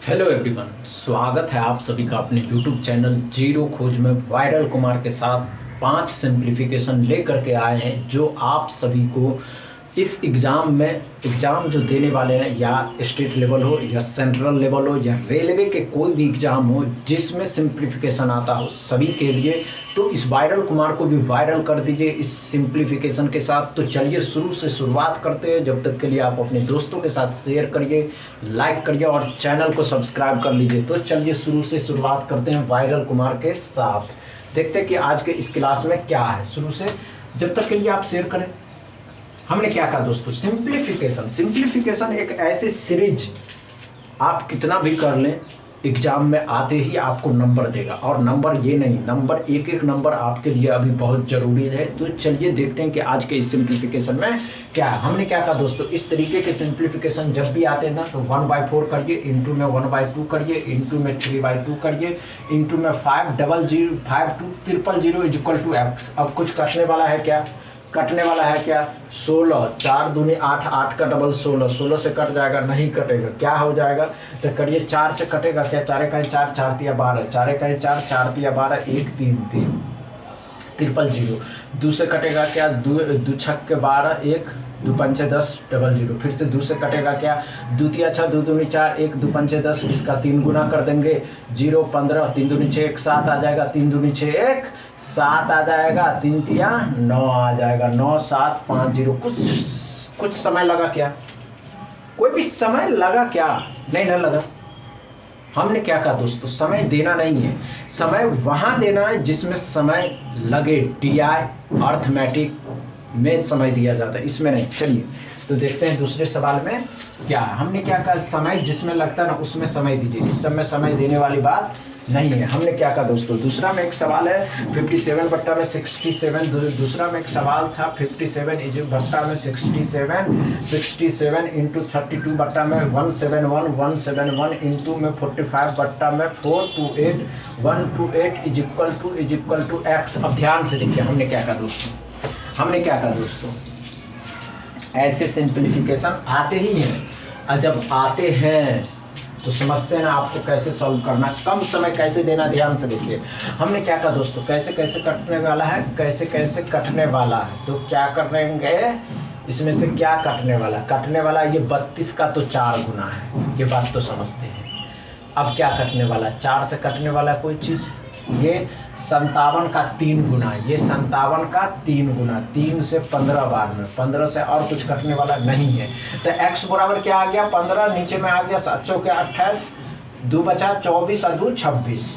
Hello everyone, स्वागत है आप सभी का अपने यूट्यूब चैनल जीरो खोज में। वायरल कुमार के साथ 5 सिंप्लीफिकेशन लेकर के आए हैं जो आप सभी को इस एग्ज़ाम जो देने वाले हैं, या स्टेट लेवल हो या सेंट्रल लेवल हो या रेलवे के कोई भी एग्ज़ाम हो जिसमें सिंप्लीफिकेशन आता हो, सभी के लिए तो इस वायरल कुमार को भी वायरल कर दीजिए इस सिंप्लीफिकेशन के साथ। तो चलिए शुरू से शुरुआत करते हैं। जब तक के लिए आप अपने दोस्तों के साथ शेयर करिए, लाइक करिए और चैनल को सब्सक्राइब कर लीजिए। तो चलिए शुरू से शुरुआत करते हैं वायरल कुमार के साथ। देखते हैं कि आज के इस क्लास में क्या है। शुरू से जब तक के लिए आप शेयर करें। हमने क्या कहा दोस्तों, सिंप्लीफिकेशन एक ऐसी सीरीज आप कितना भी कर लें, एग्जाम में आते ही आपको नंबर देगा। और नंबर ये नहीं, नंबर एक एक नंबर आपके लिए अभी बहुत ज़रूरी है। तो चलिए देखते हैं कि आज के इस सिंप्लीफिकेशन में क्या है। हमने क्या कहा दोस्तों, इस तरीके के सिंप्लीफिकेशन जब भी आते हैं ना, तो 1/4 करिए, इंटू में 1/2 करिए, इंटू में 3/2 करिए, इंटू में 500 इज इक्वल टू x। अब कुछ कटने वाला है क्या, कटने वाला है क्या, 16, 4 दूनी 8, 8 का डबल 16, 16 से कट जाएगा, नहीं कटेगा, क्या हो जाएगा। तो करिए 4 से कटेगा क्या, 4 का 4, 4 तिया 12, 4 का 4, 4 तिया 12, 1 3 3 000। 2 से कटेगा क्या, 2 छक के 12, 1 2 पंचे 10 00। फिर से 2 से कटेगा क्या, 2 तिया 6, 2 दूनी 4, 1 2 पंचे 10, इसका 3 गुना कर देंगे, 0 15, 3 दूनी 6, 1 7 आ जाएगा, 3 दूनी 6 1 7 आ जाएगा, 3 तिया 9 आ जाएगा, 9 7 5 0। कुछ समय लगा क्या, कोई भी समय लगा क्या, नहीं ना लगा। हमने क्या कहा दोस्तों, समय देना नहीं है, समय वहाँ देना है जिसमें समय लगे। DI अर्थमेटिक में समय दिया जाता है, इसमें नहीं। चलिए तो देखते हैं दूसरे सवाल में क्या है। हमने क्या कहा, समय जिसमें लगता है ना उसमें समय दीजिए, इस समय समय देने वाली बात नहीं है। हमने क्या कहा दोस्तों, दूसरा में एक सवाल है 57 बट्टा में 67। दूसरा में एक सवाल था 57 इज बट्टा में 67 इंटू 32 बट्टा में 171 इंटू में 45 बट्टा में 428 128 इज इक्वल टू x। अब ध्यान से देखिए हमने क्या कहा दोस्तों, हमने क्या कहा दोस्तों, ऐसे सिंप्लीफिकेशन आते ही हैं, और जब आते हैं तो समझते हैं ना आपको कैसे सॉल्व करना, कम समय कैसे देना। ध्यान से देखिए हमने क्या कहा दोस्तों, कैसे कैसे कटने वाला है, कैसे कैसे कटने वाला है। तो क्या करेंगे, इसमें से क्या कटने वाला ये 32 का तो 4 गुना है, ये बात तो समझते हैं। अब क्या कटने वाला, 4 से कटने वाला कोई चीज़, ये 57 का 3 गुना, ये 57 का 3 गुना, 3 से 15 बार में, 15 से और कुछ कटने वाला नहीं है। तो x बराबर क्या आ गया, 15, नीचे में आ गया 7 चौके 28, 2 बचा 24 और 2 26।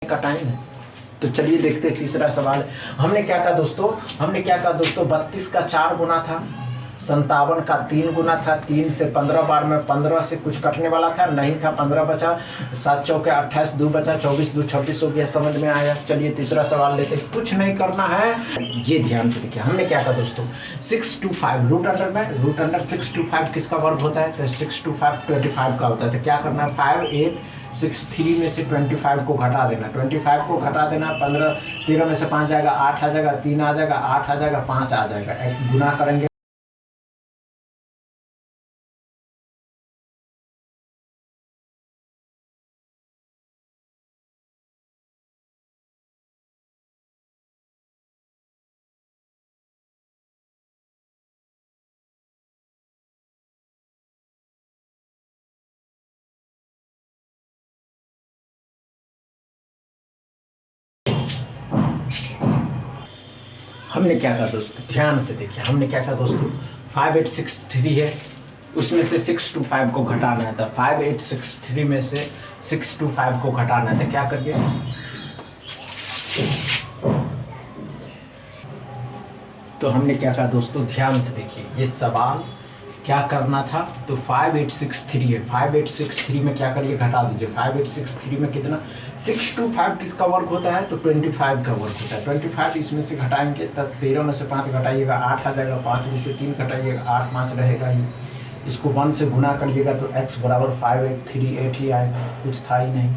का टाइम है। तो चलिए देखते हैं तीसरा सवाल। हमने क्या कहा दोस्तों, 32 का 4 गुना था, 57 का 3 गुना था, 3 से 15 बार में, 15 से कुछ कटने वाला था नहीं था, 15 बचा, 7 चौके 28, 2 बचा 24, 2 26 हो गया। समझ में आया। चलिए तीसरा सवाल लेते हैं, कुछ नहीं करना है, ये ध्यान से देखिए। हमने क्या कहा दोस्तों, 625 रूट अंडर 625 किसका वर्ग होता है, तो 625 25 का होता है। तो क्या करना है, 5863 में से 25 को घटा देना, 25 को घटा देना, 15 13 में से 5 जाएगा, 8 आ जाएगा, 3 आ जाएगा, 8 आ जाएगा, 5 आ जाएगा। एक गुना करेंगे, हमने क्या कहा दोस्तों, ध्यान से देखिए। हमने क्या कहा दोस्तों, 5863 है, उसमें से 625 को घटाना है। था 5863 में से 625 को घटाना है। तो क्या करिए, तो हमने क्या कहा दोस्तों, ध्यान से देखिए, ये सवाल क्या करना था। तो 5863 है, 5863 में क्या करिए, घटा दीजिए। 5863 में कितना, 625 किसका वर्ग होता है, तो 25 का वर्ग होता है। 25 इसमें से घटाएंगे तब 13 में से 5 घटाइएगा 8 आ जाएगा, 5 में से 3 घटाइएगा 8, 5 रहेगा ही, इसको 1 से गुना करिएगा तो x बराबर 5838 ही आएगा। कुछ था ही नहीं,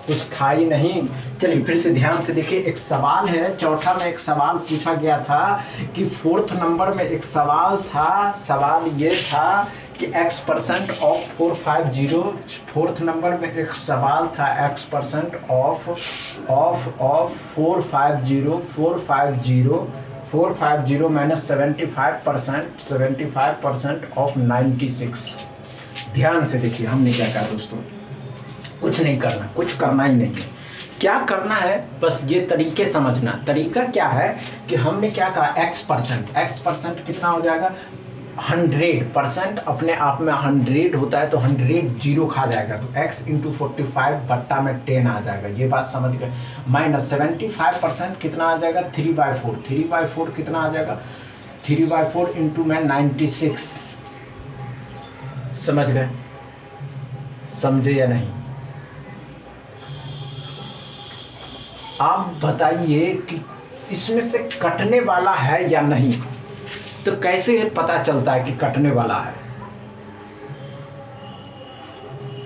कुछ था ही नहीं। चलिए फिर से ध्यान से देखिए, एक सवाल है चौथा में, एक सवाल पूछा गया था कि 4th नंबर में एक सवाल था। सवाल ये था कि x% ऑफ 450, 4th नंबर में एक सवाल था x% ऑफ 450 माइनस 75% ऑफ 96। ध्यान से देखिए हमने क्या कहा दोस्तों, कुछ नहीं करना, कुछ करना ही नहीं है। क्या करना है, बस ये तरीके समझना। तरीका क्या है कि हमने क्या कहा, x% कितना हो जाएगा 100%, अपने आप में 100 होता है तो 100 जीरो खा जाएगा तो x इंटू 45 बट्टा में 10 आ जाएगा। ये बात समझ गए। माइनस 75% कितना आ जाएगा 3/4, 3/4 कितना आ जाएगा 3/4 इंटू में 96। समझ गए, समझे या नहीं? आप बताइए कि इसमें से कटने वाला है या नहीं, तो कैसे पता चलता है कि कटने वाला है?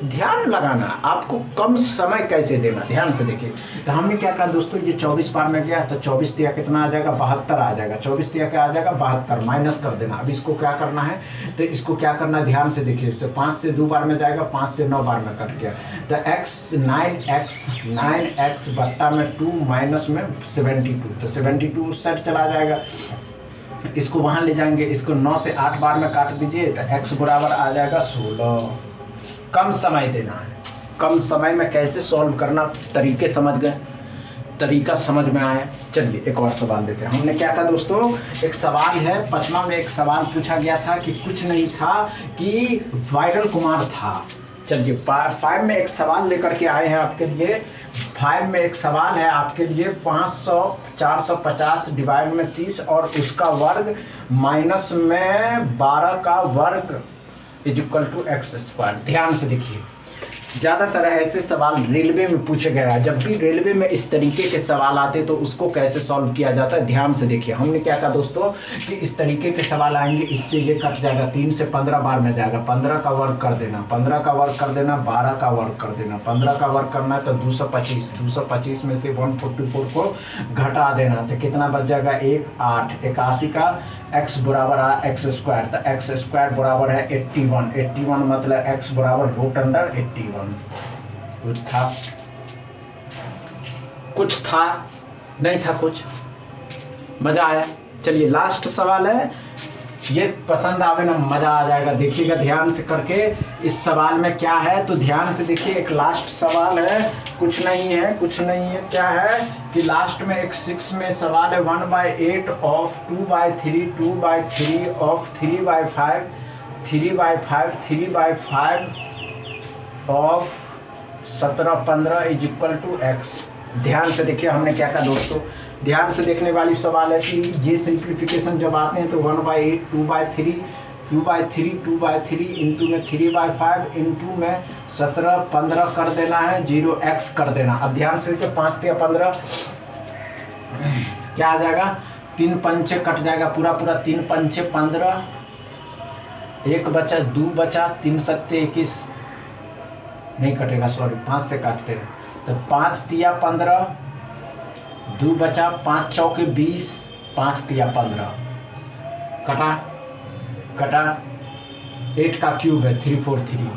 ध्यान लगाना, आपको कम समय कैसे देना, ध्यान से देखिए। तो हमने क्या कहा दोस्तों, ये 24 बार में गया तो 24 दिया कितना आ जाएगा 72 आ जाएगा। 24 दिया क्या आ जाएगा 72, माइनस कर देना। अब इसको क्या करना है, तो इसको क्या करना है ध्यान से देखिए। इससे 5 से 2 बार में जाएगा, 5 से 9 बार में कट गया तो x 9x बट्टा में 2 माइनस में 72, तो 72 उस साइड चला जाएगा। इसको वहाँ ले जाएंगे, इसको 9 से 8 बार में काट दीजिए तो x बराबर आ जाएगा 16। कम समय देना है, कम समय में कैसे सॉल्व करना, तरीके समझ गए, तरीका समझ में आया। चलिए एक और सवाल देते हैं। हमने क्या कहा दोस्तों, एक सवाल है 5वां में, एक सवाल पूछा गया था कि कुछ नहीं था कि वायरल कुमार था। चलिए 5 में एक सवाल लेकर के आए हैं आपके लिए। 5 में एक सवाल है आपके लिए, 450 डिवाइड में 30 और उसका वर्ग माइनस में 12 का वर्ग इज इक्वल टू x²। ध्यान से देखिए, ज़्यादातर ऐसे सवाल रेलवे में पूछे गए हैं। जब भी रेलवे में इस तरीके के सवाल आते तो उसको कैसे सॉल्व किया जाता है, ध्यान से देखिए। हमने क्या कहा दोस्तों कि इस तरीके के सवाल आएंगे, इससे ये कट जाएगा, 3 से 15 बार में जाएगा, 15 का वर्ग कर देना, 15 का वर्ग कर देना, 12 का वर्ग कर देना, 15 का वर्ग करना है तो 225 में से 144 को घटा देना तो कितना बच जाएगा 1 8, 81 का x बराबर है x², तो x² बराबर है 81 मतलब x बराबर √81। कुछ था नहीं था, कुछ मजा आया। चलिए लास्ट सवाल है, ये पसंद आवे ना मजा आ जाएगा, देखिएगा ध्यान से करके। इस सवाल में क्या है तो ध्यान से देखिए, एक लास्ट सवाल है, कुछ नहीं है क्या है कि लास्ट में एक 6 में सवाल है 1/8 of 2/3 2/3 of 3/5 of 17/15 is equal to x। ध्यान से देखिए हमने क्या कहा दोस्तों, ध्यान से देखने वाली सवाल है कि ये सिंप्लीफिकेशन जब आते हैं तो 1/8 2/3 इंटू में 3/5 इंटू में 17/15 कर देना है, 0x कर देना। अब ध्यान से देखिए 5 × 15 क्या आ जाएगा, 3 पंचे कट जाएगा, पूरा 3 पंचे 15, 1 बचा 2 बचा, 3 सत्ते 21 नहीं कटेगा, सॉरी 5 से काटते हैं तो 5 × 15, 2 बचा, 5 चौके 20, 5 × 15 कटा 8 का क्यूब है 343।